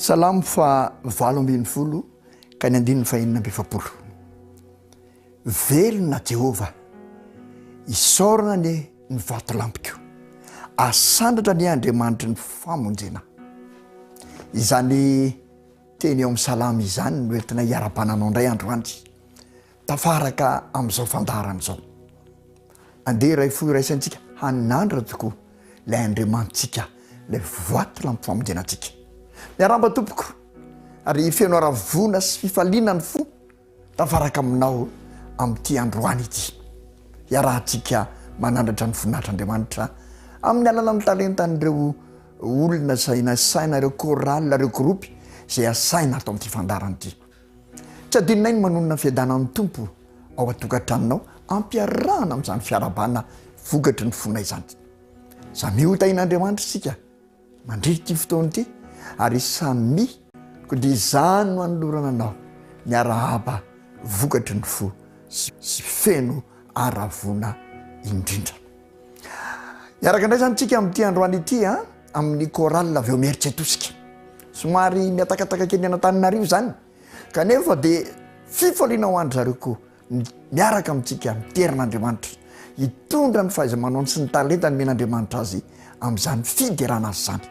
Salamo fa 7 ka ny 9 velona Jehova isorana ny vatolampiko asandratra ny Andriamanitry ny famonjena. Izany teny eo amin'ny salamo izany no entina hiara-bananao indray androany tafaraka amin'izao fandaharan'izao. Andeha iray fo iraisantsika hanandra tokoa ilay Andriamanitsika ilay vatolampy famonjenantsika. Miaramba tompoko ary feno aravona sy fifaliana ny fo tafaraka aminao amin'ity androany ity. Iarahantsika manandratra ny voninahitran'Andriamanitra amin'ny alalan'ny talentan'ireo olona izay nasaina, ireo chorale, ireo groupe izay asaina atao amin'ity fandarana ity. Tsy adinonay ny manonona fiadanan'ny tompo ao atokantranonao ampiarahana amin'izany fiarabana vokatry ny fonay izany. Samy hotain'Andriamanitra isika mandritra ity fotoana ity ary samy kodia izany no anolorana anao miarahaba vokatry ny fo sy feno aravona indrindra. Miaraka indray zany tsika amin'ity androany ity amin'ny chorale avy eo Mieritsetosika. Somary miatakataka kely Anatananarivo zany kanefa dia fifaliana ho andry zareo koa miaraka amintsika miteran'Andriamanitra hitondra ny fahaiza-manaony sy ny talenta ny men'Andriamanitra azy amin'izany fiderana azy zany.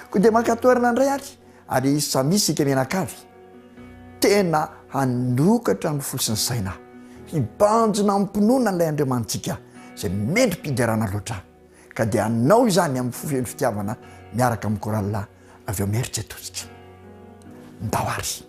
Koa dia mankatoerana indray ary samy isika mianakavy tena hanokatra ny fo sy ny saina hibanjona ampinoana n'ilay Andriamanitsika izay mendry mpiderana loatra ka dia hanao izany amin'ny fofeny fitiavana miaraka amin'ny chorale avy eo Mieritsetosika. Ndao ary.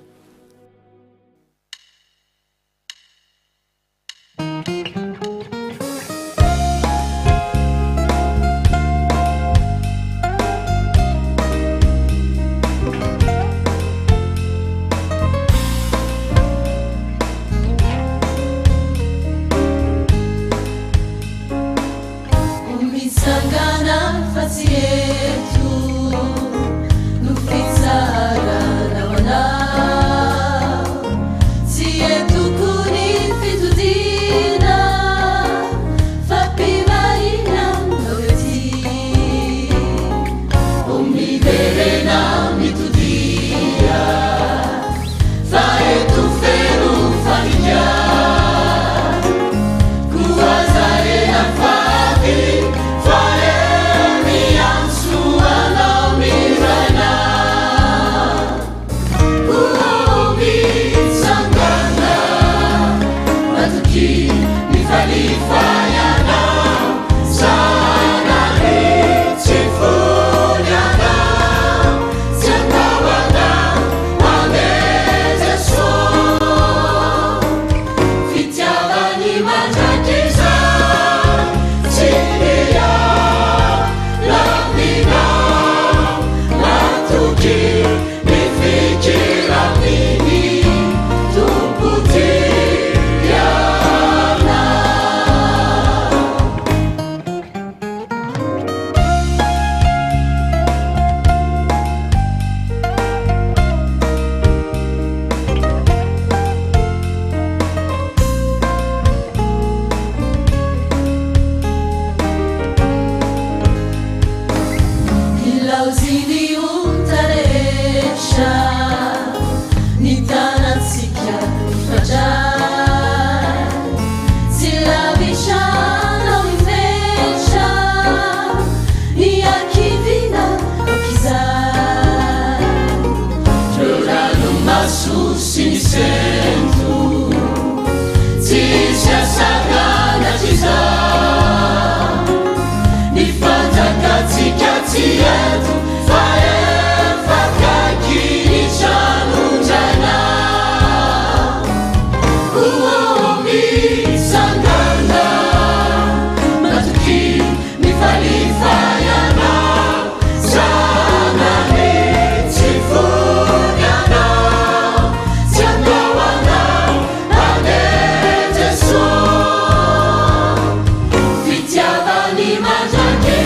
Fitiavani mangiare,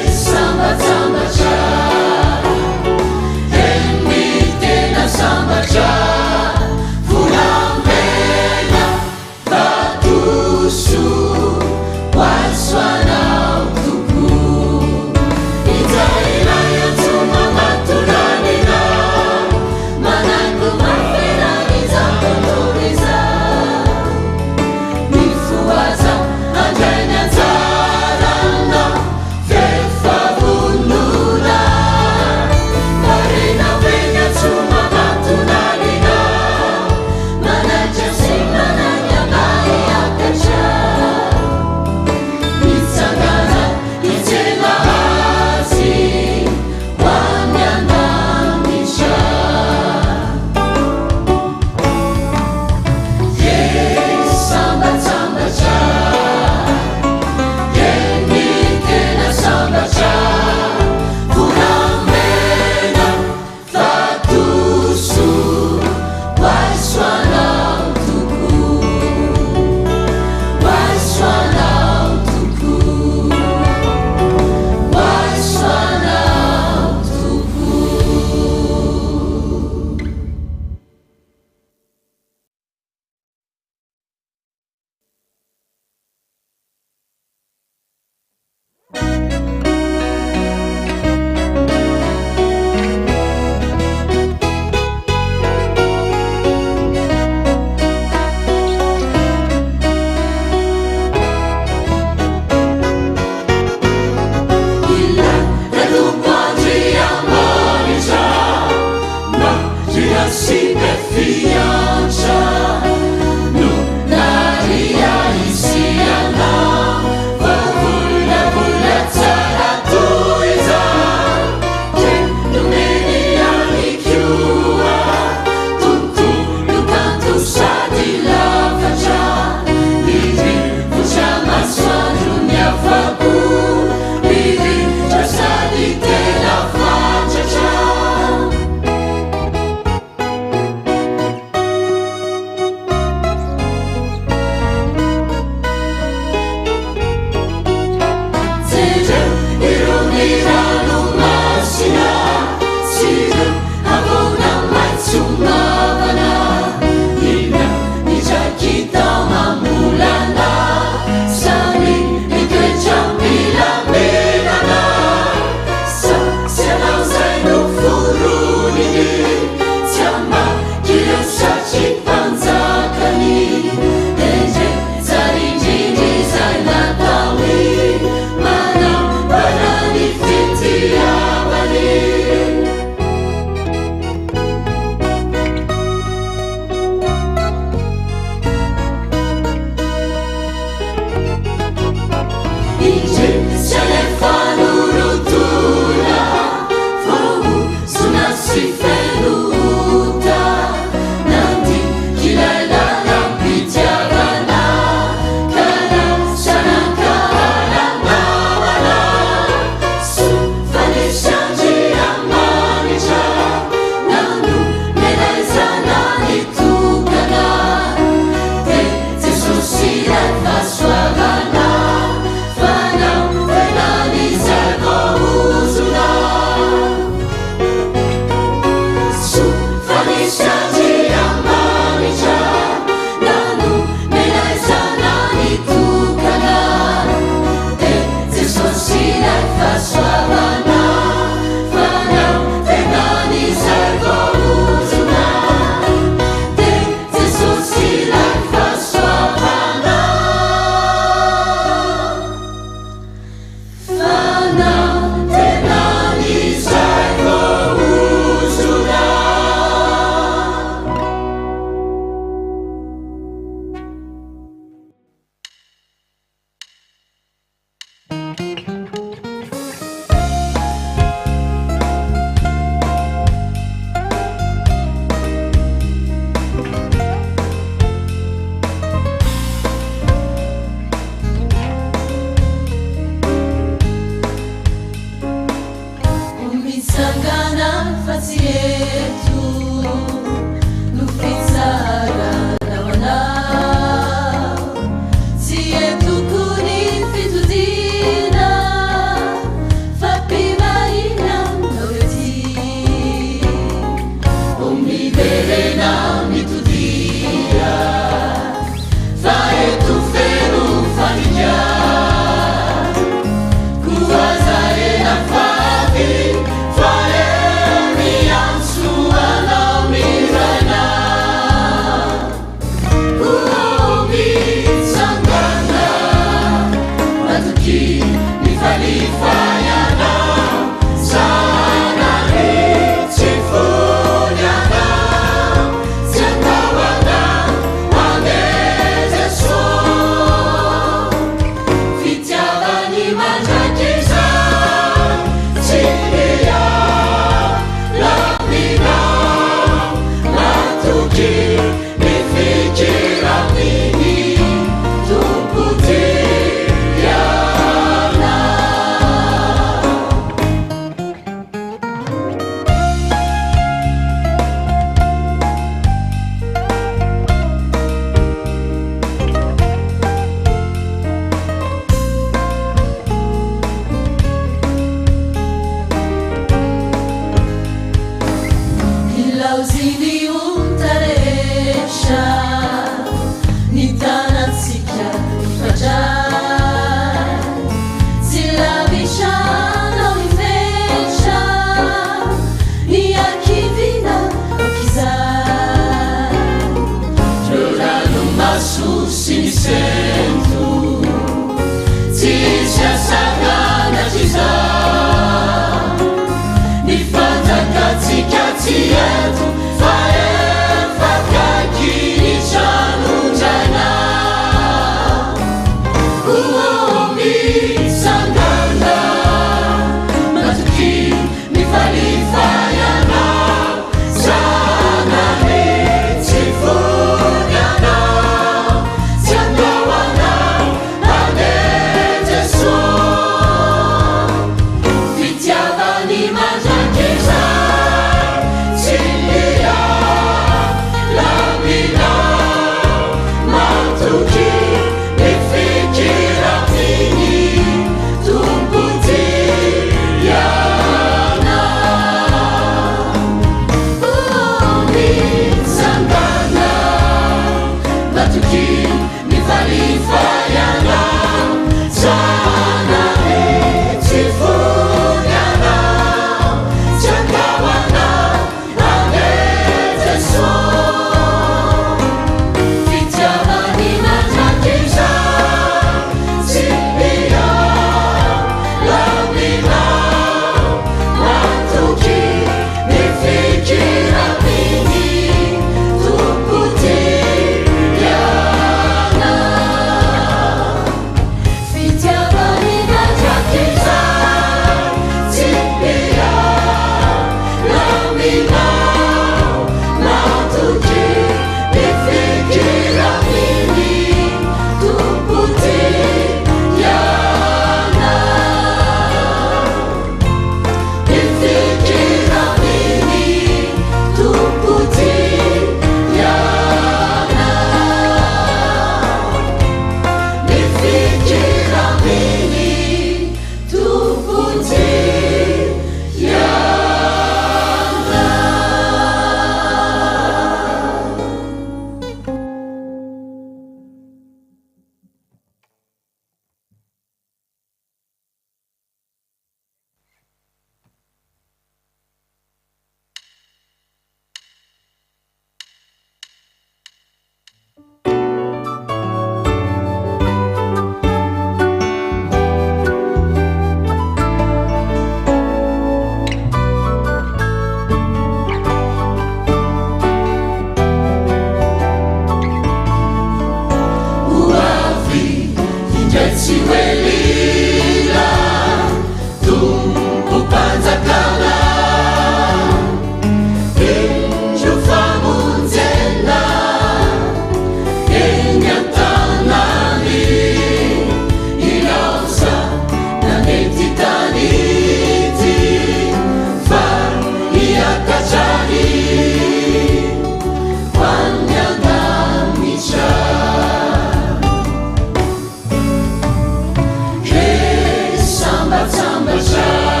Samba, samba, samba.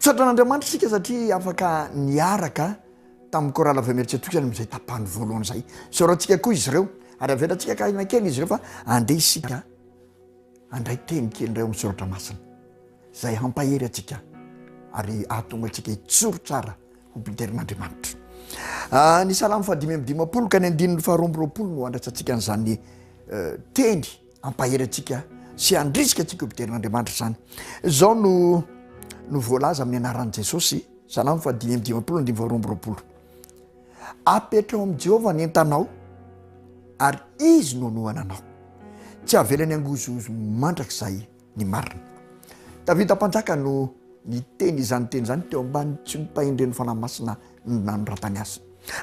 misaotra an'Andriamanitra isika satria afaka niaraka tamin'ny korala vemeritsetokany amin'izay tapahany voalohany zay. Saorantsika koa izy ireo ary avelantsika kaina kely izy ireo fa andeha isika andray teny kely indray amin'ny soratra masina zay hampahery atsika ary ahatonga atsika hitsoro tsara ho mpiterin'Andriamanitra. Ny salamo 5:20 ka ny 9:20 no andraisantsika n'izany teny hampahery atsika sy andrisika atsika ho mpiterin'Andriamanitra zany. Izao no voalaza amin'ny anaran'i Jesosy, salamo 5:20. Apetrao amin'i Jehovah ny entanao ary izy no nohana anao. Tsy avelany angozozo mandrakizay ny marina. Davida mpanjaka no niteny izany teny izany teo ambany tsympahendren'ny fanahy masina nanoratany azy.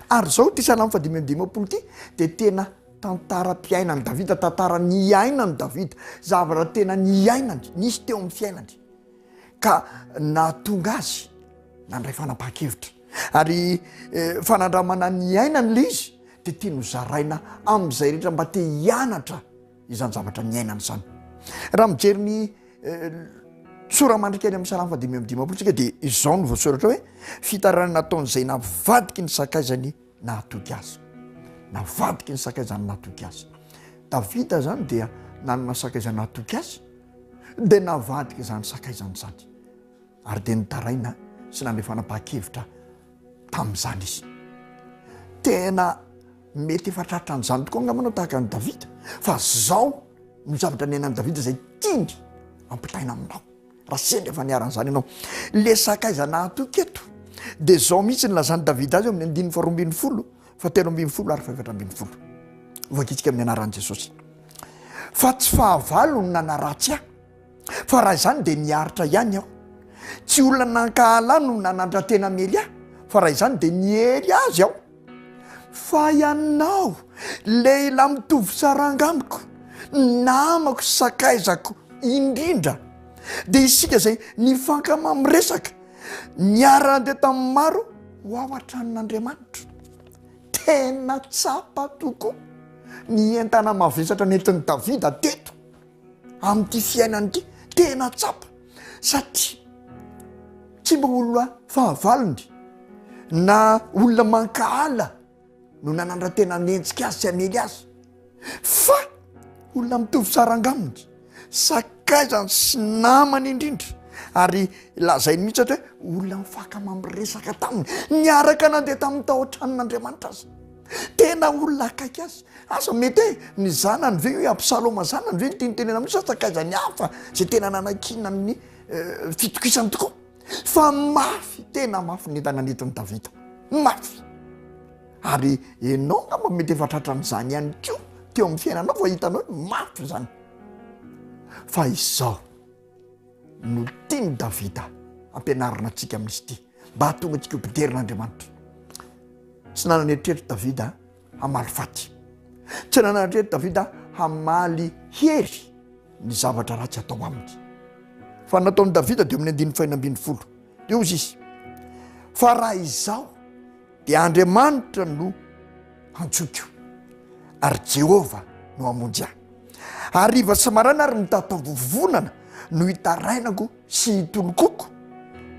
Ary zao ty salamo 5:20 ty dia tena tantaram-piainany Davida, tantara niainany Davida, zavatra tena niainany, nisy teo amin'ny fiainany ka nahatonga azy nandray fanapa-kevitra. Ary fanandramana niainany le izy dia tia nozaraina amin'izay rehetra mba te hianatra izany zavatra niainany izany. Raha mijery ny soramandrikely amin'ny salamo 5:20 tsika dia izao no voasoratra hoe fitarana nataon'izay navadiky ny sakaizany nahatoky azy. Navadiky ny sakaizany nahatoky azy. Davida zany dia nanana sakaizany nahatoky azy dia navadiky izany sakaizany zany ary dia nitaraina sy nandray fanapa-kevitra tamin'izany izy. Tena mety efa tratran'izany tokoa angamanao tahaka ny Davida fa zao no zavatra niainan'i Davida zay tindry ampitaina aminao. Raha sendra efa niaran'izany ianao le sakaiza nahatoky eto dia zao mihitsy ny lazany Davida azy eo amin'ny 2:20, 7:20 ary 8:20. Voakitsika amin'ny anaran'i Jesosy. Fa tsy fahavalo no nanaratsy aho, fa raha izany dia niaritra ihany aho. Tsy olona nankahala no nanandra tena mely aho, fa raha izany dia niery azy aho. Fa ianao lehilahy mitovy sarangamiko, namako sakaizako indrindra, dia isika zay nifankama miresaka niara-ndeha tamin'ny maro ho ao an-tranon'Andriamanitra. Tena tsapa tokoa ny entana mavesatra nentin'ny Davida teto amin'ity fiainany ity. Tena tsapa satria tsy mba olona fahavalony na olona mankahala no nanandra tena nentsika azy sy amely azy, fa olona mitovy sarangamony, sakaizany sy namany indrindra. Ary lazainy mihitsy hoe olona mifakama miresaka taminy, niaraka nandeha tamin'ny tao an-tranon'Andriamanitra azy. Tena olona akaiky azy. Asa mety ny zanany ve hoe Absaloma zanany ve nytenitenena amin'ny sakaizany hafa zay tena nanakina amin'ny fitokisany tokoa. Fa mafy, tena mafy ny entana nentin'i Davida, mafy. Ary ianao ngamba mety efa tratran'izany ihany koa teo amin'ny fiainanao fa hitanao hoe mafy zany. Fa izao no tiany Davida ampianarina antsika amin'izy ity mba hahatonga antsika ho mpiterin'Andriamanitra. Tsy nananeritreritra Davida hamaly faty, tsy nananeritreritra Davida hamaly hery ny zavatra ratsy atao aminy, fa nataon'i Davida dia amin'ny 5:20 dia ozy izy. Fa raha izao dia Andriamanitra no antsokio ary Jehovah no hamonjy ahy. Hariva sy marana ary mitatao vovonana no hitarainako sy hitolokoko,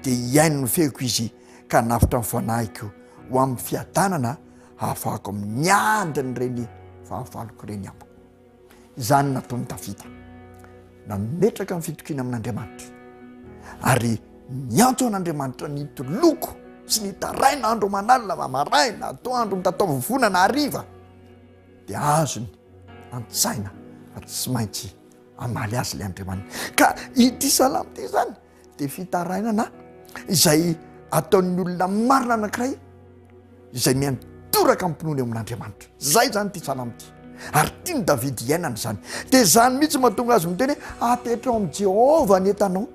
dia hiaino ny feoko izy ka nafitra ny fanahiko ho amin'ny fiadanana ahafahako amin'ny andriny reny fahavaloko reny amiko. Izany nataon'i Davida, nametraka amin'ny fitokina amin'Andriamanitra ary niantso an'Andriamanitra nitoloko sy nitaraina andro manalina mamaraina atoandro mitatao vovonana hariva, dia azony antsaina fa tsy maintsy amaly azy le Andriamanitra. Ka ity salamo ty zany dia fitarainana izay ataon'ny olona marina anankiray izay miantoraka amin'ny mpinoany eo amin'Andriamanitra. Zay zany ty salamo ty, ary tiany Davida iainana zany. Dia zany mihitsy mahatonga azy miteny hoe apetrao amin'i Jehovah ny entanao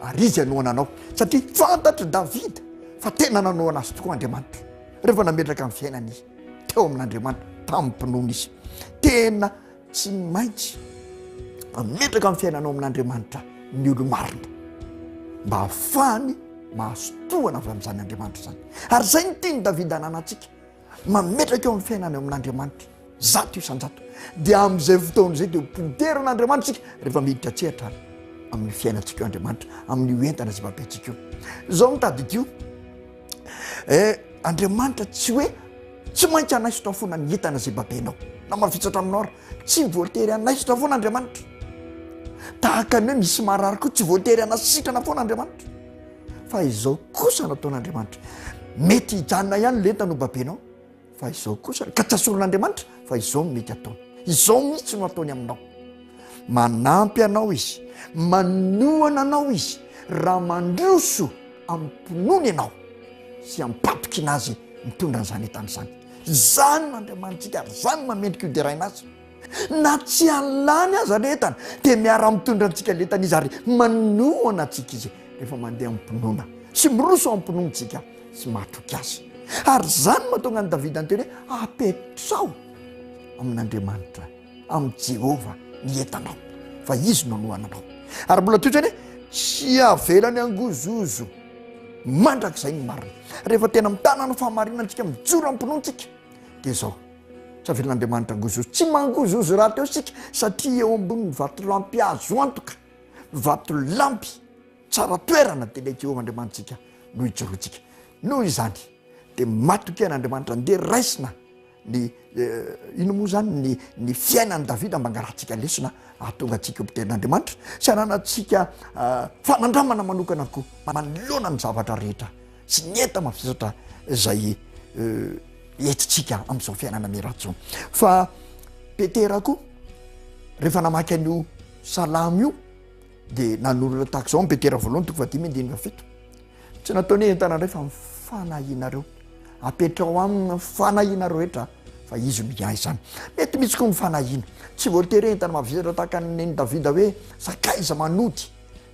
ary izy hanohana anao, satria fantatry Davida fa tena nanohana azy tokoa Andriamanitra rehefa nametraka amin'ny fiainany izy teo amin'Andriamanitra tamin'ny mpinoany izy. Tena tsy maintsy mametraka amin'ny fiainanao amin'Andriamanitra ny olo marina mba hafahany mahasotohana avy amin'izany Andriamanitra zany. Ary zay ny tiany Davida ananantsika, mametraka eo amin'ny fiainany amin'Andriamanitra zato isan-jato, dia amin'izay fotoana izay dia mpiteryn'Andriamanitra sika rehefa miditra tsehatra ary amin'ny fiainantsika Andriamanitra, amin'ny entana sy mampiantsika io. Zao mitady io Andriamanitra tsy hoe tsy maintsy anaisitra foana ny entana zay babenao na mafitsatra aminao ary tsy voatery anaisitra foana Andriamanitra. Tahaka ny hoe misy marary koa tsy voatery anasitrana foana Andriamanitra, fa izao kosa nataon'Andriamanitra. Mety hijanona ihany lentana ho babenao, fa izao kosa ka tsy asolon'Andriamanitra, fa izao mety ataony, izao mihitsy no ataony aminao. Manampy anao izy, manohana anao izy raha mandroso ampinony ianao sy ampatoky anazy mitondra n'izany entana izany. Zany n'Andriamanitsika ary zany mamendrika io deraina azy. Na tsy alany aza retana dia miara mitondra antsika letana izy ary manohana antsika izy rehefa mandeha ampinoana sy miroso ampinontsika sy mahatoky azy. Ary zany mahatonga ny Davida ny teny hoe apetrao amin'Andriamanitra, amin'ny Jehova ny entanao, fa izy no anohana anao. Ary mbola toy zany hoe tsy avelany angozozo mandrakizay ny marina. Rehefa tena mitana ny fahamarinantsika mijoro ampinontsika dia zao tsy avelan'Andriamanitra angozozo, tsy mangozozo raha teo sika satria eo ambonin'ny vatolampy azo antoka, vatolampy tsara toerana dia ilay Jehova Andriamanitsika no hijoroantsika. Noho izany dia matoky an'Andriamanitra ndeha raisina ny ino moa zany ny fiainan'ny Davida mbangarantsika lesona ahatonga antsika mpiterin'Andriamanitra sy ananantsika fanandramana manokana koa manoloana ny zavatra rehetra sy ny enta mafisatra zay entitsika amin'izao fiainana miratso. Fa Petera koa rehefa namaky an'io salamo io dia nanolona tahaka izao Petera voalohany 2:5-7 tsy nataony entana indray fa mifanahianareo, apetrao amin'ny fanahiana rehetra fa izy miay zany. Mety misy koa mifanahiana, tsy voatery entana mavisatra tahaka ny Davida hoe sakaiza manody,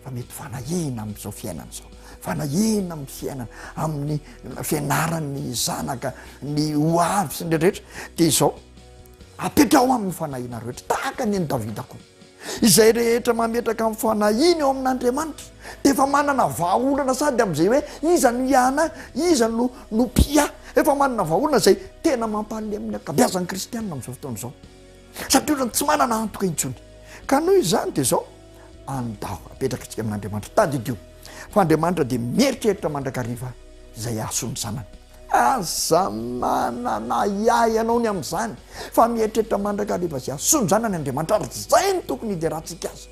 fa mety fanahina amin'izao fiainana izao, fanahina amin'ny fiainana, amin'ny fianarany zanaka, ny hoavy sy ny rehetra. Dia izao apetrao amin'ny fanahina rehetra tahaka ny Davida koa. Izay rehetra mametraka amin'ny fanahina eo amin'Andriamanitra dia efa manana vahaolana sady amin'izay hoe iza no iana, iza no pia. Efa manana vahaolana izay tena mampalemy amin'ny ankabeazan'ny kristianina amin'izao fotoana izao, satria ohatrany tsy manana antoka intsony. Ka noho izany dia izao andao apetraka antsika amin'Andriamanitra. Tadidio fa Andriamanitra dia mieritreritra mandrakariva izay asony zanany. Aza manana iay ianao ny amin'izany fa mieritreritra mandrakariva izay asony zanany Andriamanitra, ary zay ny tokony hiderantsika azy.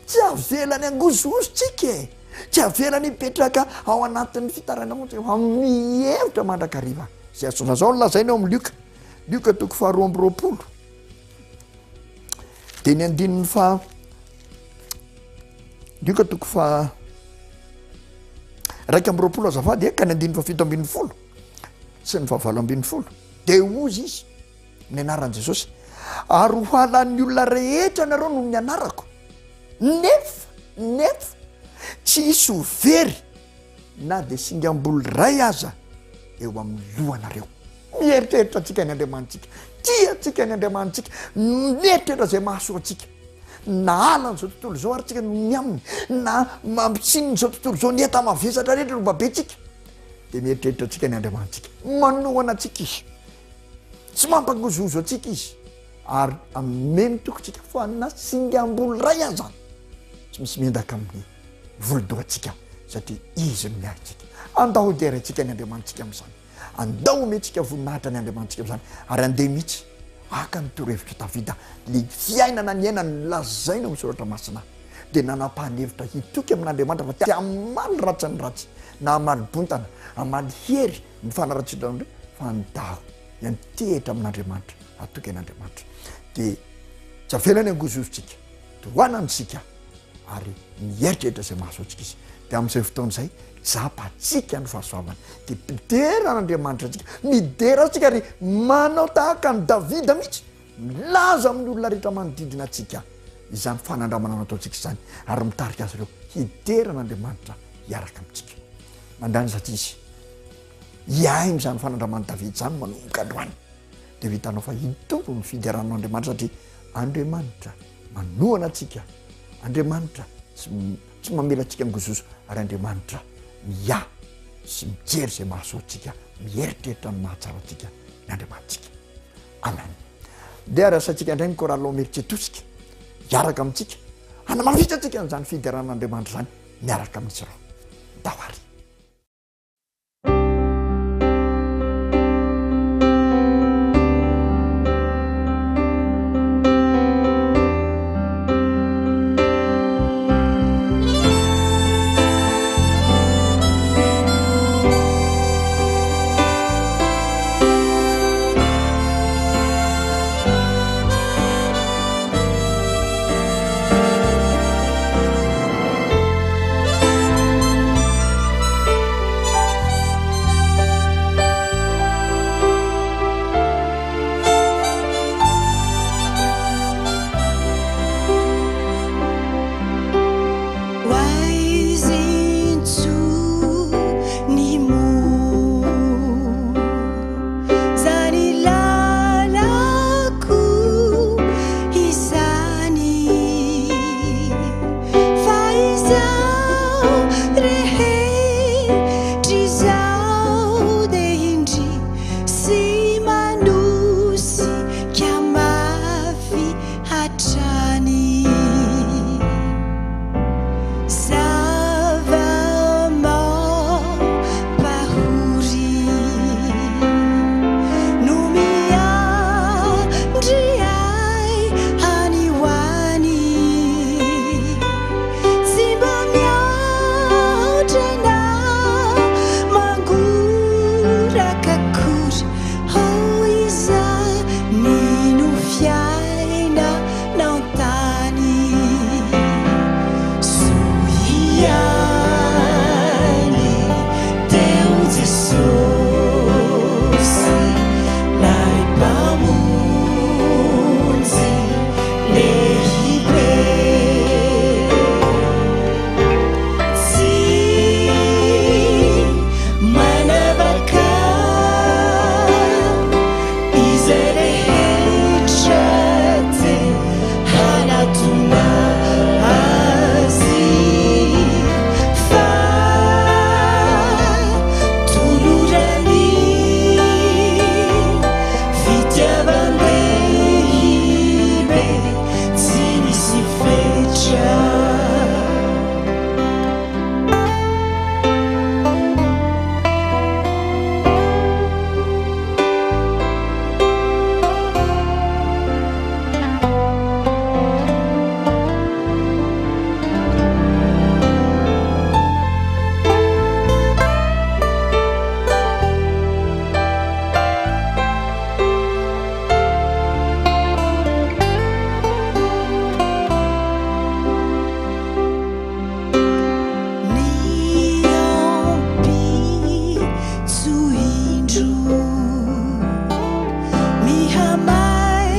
Tsy avelany angozozotsika e, tsy avelany hipetraka ao anatin'ny fitarana montsy fa mihevitra mandrakariva izay asona. Zao no lazaina eo amin'ny Luka 2:20 dia ny andininy fa Luka 2:20 azafady ka ny andininy fa 7:10 sy ny 20 dia ozy izy ny anaran'i Jesosy, ary ho halan'ny olona rehetra nareo no ny anarako, nefa tsy hisy ho very na dia singam-boly ray aza eo amin'ny lohanareo. Mieritreritra antsika ny Andriamanitsika, tia antsika ny Andriamanitsika, mieritreritra izay mahasoa antsika. Na alan'izao tontolo izao ary tsika ny aminy, na mampitsin'izao tontolo izao ny enta mavesatra rehetra no babetsika, dia mieritreritra antsika ny Andriamanitsika, manohana antsika izy, tsy mampangozozo antsika izy, ary ameny tokontsika fa na singam-boly ray aza tsy misy miendaka amin'ny volodohantsika satria izy no miaintsika. Andao derantsika ny Andriamanitsika amin'izany, andao omentsika voninahitra ny Andriamanitsika amin'izany, ary andeha mihitsy aka ny torohevitra Davida, ny fiainana ny aina ny lazaina amin'ny soratra masina dia nanapa-hevitra hitoky amin'Andriamanitra fa tia hamaly ratsy ny ratsy na hamaly bontana, hamaly hery ny fanaratsitra ndray fa andao iantehitra amin'Andriamanitra, atoky an'Andriamanitra. Dia tsy avelany angozozotsika, tohanantsika ary mieritreritra izay mahasoantsika izy. Dia amin'izay fotoana izay japatsika ny fahasoavana dia mpidera n'Andriamanitra antsika, midera antsika ary manao tahaka ny Davida mihitsy, milaza amin'ny olona rehetra manodidina antsika izany fanandramana nataontsika izany, ary mitarika azy ireo hidera n'Andriamanitra hiaraka amintsika. Mandany satria izy iainy izany fanandramana Davida izany manomboka androany dia vitanao fa hitombo ny fideran'Andriamanitra satria Andriamanitra manohana antsika, Andriamanitra tsy mamela antsika angozozo, ary Andriamanitra mia sy mijery izay mahasoa antsika, mieritreritra ny mahatsara antsika ny Andriamanitsika. Amen. Dia rasantsika indray ny koralo meritsetosika hiaraka amintsika anamavitrantsika n'izany fideran'andriamanitra zany miaraka amintsy rao dahary.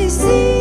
Say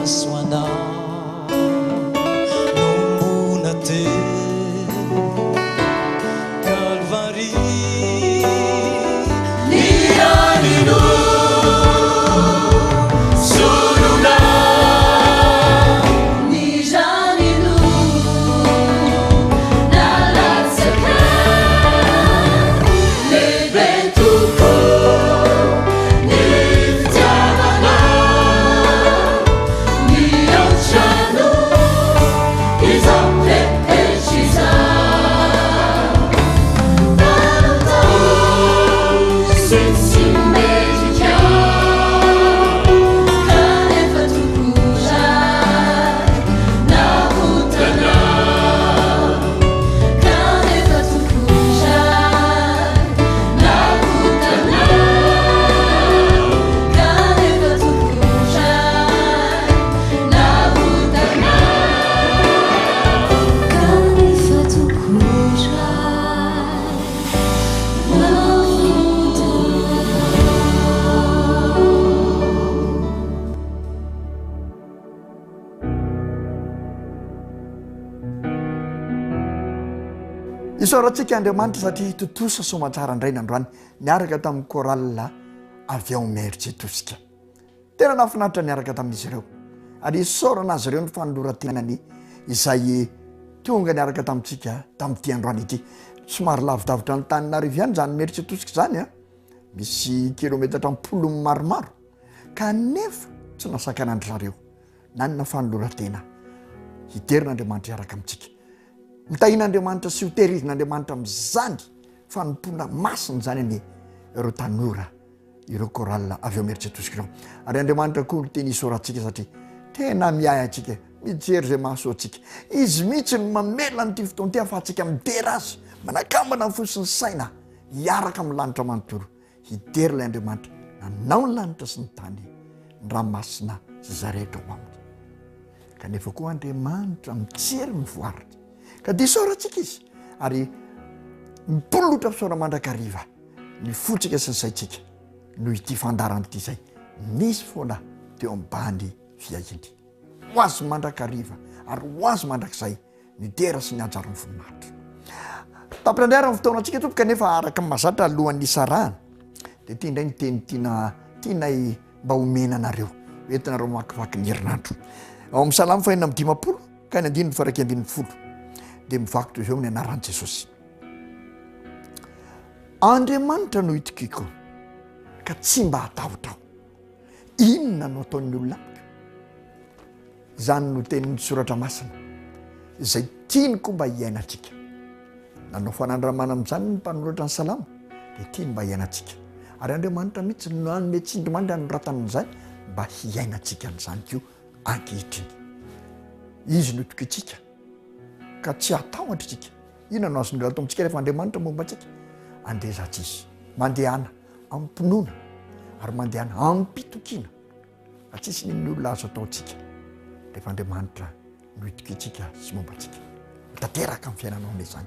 masoanao nomona teny Calvary nianino solona nijanino nalatsaka lebetoko niftiavana niautrano izampepechiza isaorantsika Andriamanitra satria totosa somatsara indray nandroany niaraka tamin'ny korala avy ao Merijetosika. Tena nafinaritra niaraka tamin'izy ireo ary isaorana azy ireo ny fanolorantenany izay tonga niaraka tamintsika tamin'ity androany ity. Somary lavidavitra ny Taninarivo ihany zany Merijetosika zany a, misy kilometatra 10 maromaro kanefa tsy nasakanandry zareo nanana fanolorantena. Hiderin'Andriamanitra iaraka amintsika, mitahin'Andriamanitra sy hotehirizin'Andriamanitra mizany fanompona masiny zany any ireo tanora ireo korala avy ao Merijetosika ireo. Ary Andriamanitra koa teny isaorantsika satria tena miay atsika mijery zay mahasoantsika. Izy mihitsy ny mamela nyity fotoana ty afahantsika midera azy manakambana ny fo sy ny saina hiaraka amin'ny lanitra manontolo. Hidery ilay Andriamanitra nanao ny lanitra sy ny tany ny ranomasina sy zarehetra ho aminy. Kanefa koa Andriamanitra mijery ny voaritra ka dia isaorantsika izy ary mipolotra fisaora mandrakariva ny fotsika sy ny saitsika noho ity fandarana ity zay misy foana teo ambany fiahiny ho azy mandrakariva ary ho azy mandrakizay ny dera sy ny ajaro ny voninahitra. Tampirandray ny fotoanantsika tompoko kanefa araka ny mahazatra alohan'ny isarahana dia tia indray ny teny tianay mba homena anareo entinareo makivaky ny herinandro ao amin'ny Salamo 4:50 ka ny 9:10 dia mivaky toy izao amin'ny anaran'i Jesosy. Andriamanitra no itikiko ka tsy mba hatahotra aho, inona no ataon'ny olona amiko? Izany no tenin'ny soratra masina izay tiany koa mba hiainantsika. Nanao fanandramana amin'izany ny mpanoratra ny Salamo dia tiany mba hiainantsika ary Andriamanitra mihitsy no anome tsindrimandry anoratana an'izany mba hiainantsika an'izany koa ankehitriny. Izy no itokintsika ka tsy hatahotra isika. Inona no azon'ireo atao amintsika rehefa Andriamanitra momba antsika? Andrezatra izy, mandehana ampinoana ary mandehana ampitokiana fa tsisy ny olona azo ataontsika rehefa Andriamanitra no itokintsika sy momba antsika. Tanteraka amin'ny fiainanao izany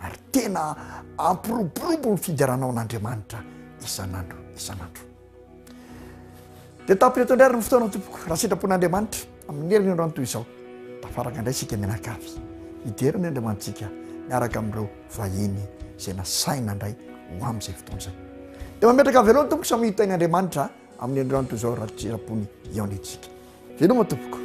ary tena ampiroborobo ny fideranao an'Andriamanitra isan'andro isan'andro. Dia tapireto indray ny fotoana tompoko raha sitrapon'Andriamanitra amin'ny herin'ny androany toy izao tafaraka indray sika mianakavy hideriny Andriamanitsika miaraka amin'ireo vahiny izay nasaina indray ho amin'izay fotoana izay. Dia mametraka veloha tompoko samy hitain'Andriamanitra amin'ny androany toy izao raha sitrapony iaonetsika. Veloma tompoko.